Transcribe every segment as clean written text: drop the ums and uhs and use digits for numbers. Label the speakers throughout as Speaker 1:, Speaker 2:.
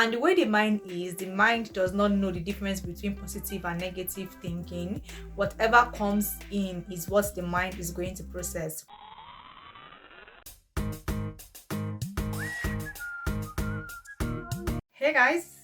Speaker 1: And the way the mind does not know the difference between positive and negative thinking. Whatever comes in is what the mind is going to process. Hey guys,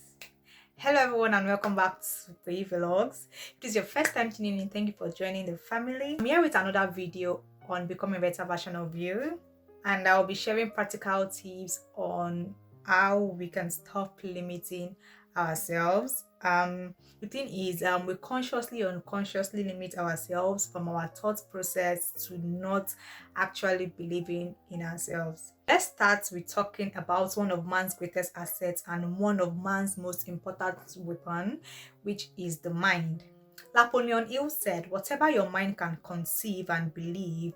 Speaker 1: hello everyone, and welcome back to Peyi Vlogs. If this is your first time tuning in, thank you for joining the family. I'm here with another video on becoming a better version of you, and I'll be sharing practical tips on how we can stop limiting ourselves. The thing is, we consciously or unconsciously limit ourselves from our thought process to not actually believing in ourselves. Let's start with talking about one of man's greatest assets and one of man's most important weapon, which is the mind. Napoleon Hill said, "Whatever your mind can conceive and believe,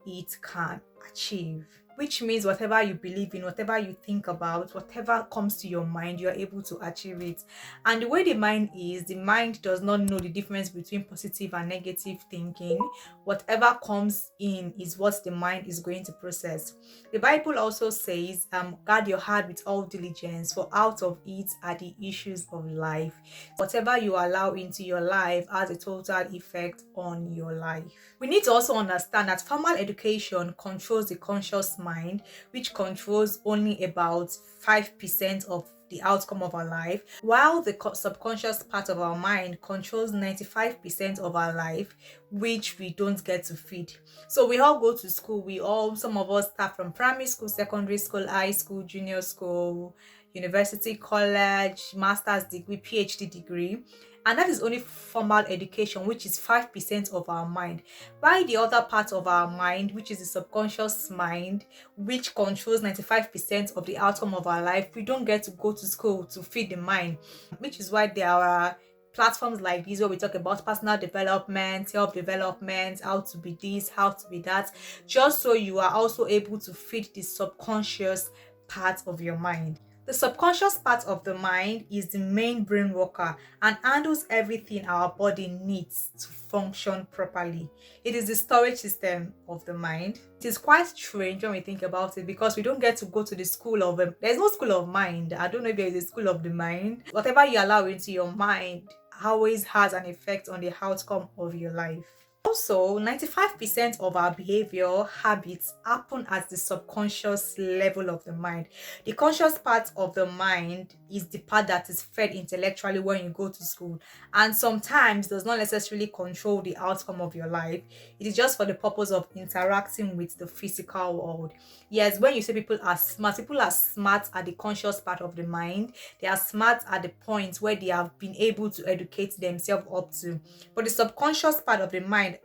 Speaker 1: it can achieve." Which means whatever you believe in, whatever you think about, whatever comes to your mind, you are able to achieve it. And the way the mind does not know the difference between positive and negative thinking. Whatever comes in is what the mind is going to process. The Bible also says, guard your heart with all diligence, for out of it are the issues of life. Whatever you allow into your life has a total effect on your life. We need to also understand that formal education controls the conscious mind, which controls only about 5% of the outcome of our life, while the subconscious part of our mind controls 95% of our life, which we don't get to feed. So we all go to school. Some of us start from primary school, secondary school, high school, junior school, university, college, master's degree, PhD degree. And that is only formal education, which is 5% of our mind. While the other part of our mind, which is the subconscious mind, which controls 95% of the outcome of our life, we don't get to go to school to feed the mind, which is why there are platforms like this where we talk about personal development, self-development, how to be this, how to be that, just so you are also able to feed the subconscious part of your mind. The subconscious part of the mind is the main brain worker and handles everything our body needs to function properly. It is the storage system of the mind. It is quite strange when we think about it, because we don't get to go to the school of there's no school of mind. I don't know if there is a school of the mind. Whatever you allow into your mind always has an effect on the outcome of your life. Also, 95% of our behavior habits happen at the subconscious level of the mind. The conscious part of the mind is the part that is fed intellectually when you go to school, and sometimes does not necessarily control the outcome of your life. It is just for the purpose of interacting with the physical world. Yes, when you say people are smart at the conscious part of the mind. They are smart at the point where they have been able to educate themselves up to. But the subconscious part of the mind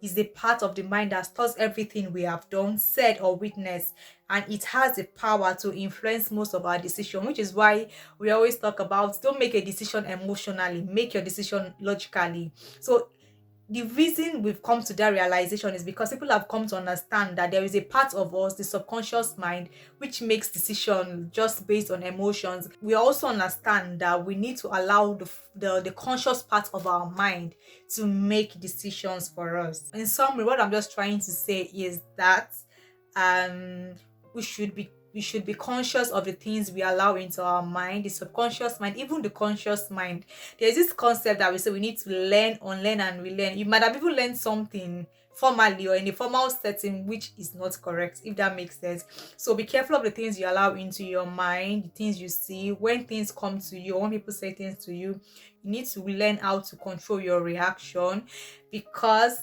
Speaker 1: is the part of the mind that stores everything we have done, said, or witnessed, and it has the power to influence most of our decisions, which is why we always talk about don't make a decision emotionally, make your decision logically. So the reason we've come to that realization is because people have come to understand that there is a part of us, the subconscious mind, which makes decisions just based on emotions. We also understand that we need to allow the conscious part of our mind to make decisions for us. In summary, what I'm just trying to say is that we should be conscious of the things we allow into our mind, the subconscious mind, even the conscious mind. There's this concept that we say we need to learn, unlearn, and relearn. You might have even learned something formally or in a formal setting, which is not correct, if that makes sense. So be careful of the things you allow into your mind, the things you see. When things come to you, when people say things to you, you need to learn how to control your reaction, because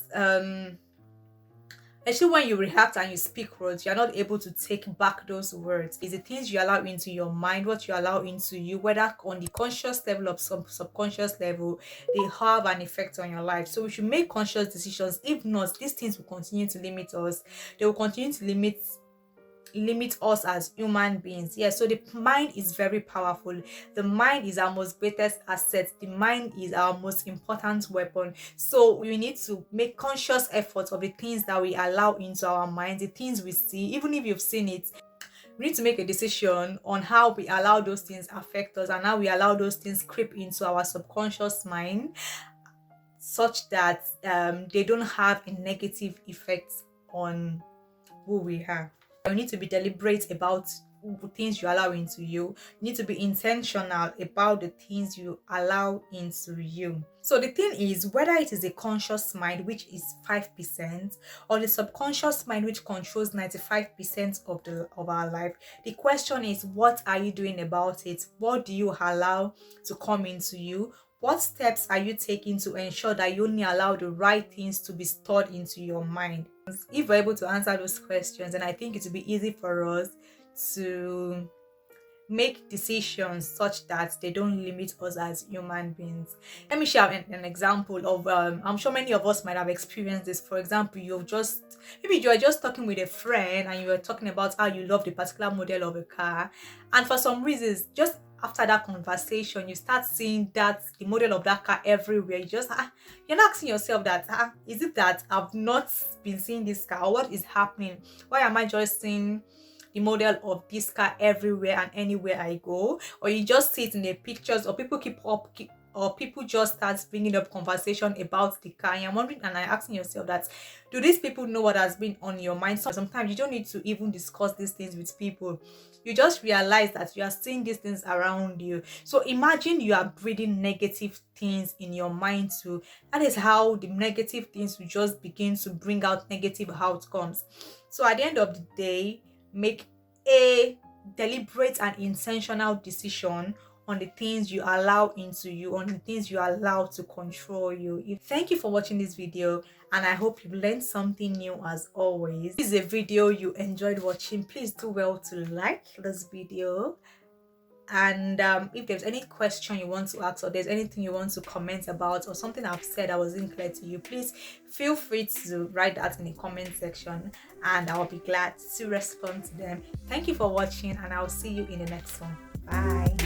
Speaker 1: especially when you react and you speak words, you're not able to take back those words. It's the things you allow into your mind, what you allow into you, whether on the conscious level or subconscious level, they have an effect on your life. So we should make conscious decisions. If not, these things will continue to limit us. They will continue to limit us as human beings. Yeah, so the mind is very powerful. The mind is our most greatest asset. The mind is our most important weapon. So we need to make conscious efforts of the things that we allow into our minds, the things we see. Even if you've seen it, we need to make a decision on how we allow those things affect us and how we allow those things creep into our subconscious mind, such that they don't have a negative effect on who we are. We need to be deliberate about things you allow into you. You need to be intentional about the things you allow into you. So the thing is, whether it is a conscious mind, which is 5%, or the subconscious mind, which controls 95% of our life, the question is, what are you doing about it? What do you allow to come into you? What steps are you taking to ensure that you only allow the right things to be stored into your mind? If we're able to answer those questions, then I think it will be easy for us to make decisions such that they don't limit us as human beings. Let me share an example of I'm sure many of us might have experienced this. For example, maybe you're just talking with a friend and you were talking about how you love the particular model of a car, and for some reasons, just after that conversation, you start seeing that the model of that car everywhere. You're not asking yourself that is it that I've not been seeing this car, or what is happening? Why am I just seeing the model of this car everywhere and anywhere I go? Or you just see it in the pictures, or people just start bringing up conversation about the car, and you're wondering and asking yourself that, do these people know what has been on your mind? Sometimes you don't need to even discuss these things with people. You just realize that you are seeing these things around you. So imagine you are breathing negative things in your mind too. That is how the negative things will just begin to bring out negative outcomes. So at the end of the day, make a deliberate and intentional decision on the things you allow into you, on the things you allow to control you. Thank you for watching this video, and I hope you've learned something new as always. If this is a video you enjoyed watching, please do well to like this video. And if there's any question you want to ask, or there's anything you want to comment about, or something I've said that wasn't clear to you, please feel free to write that in the comment section, and I'll be glad to respond to them. Thank you for watching, and I'll see you in the next one. Bye.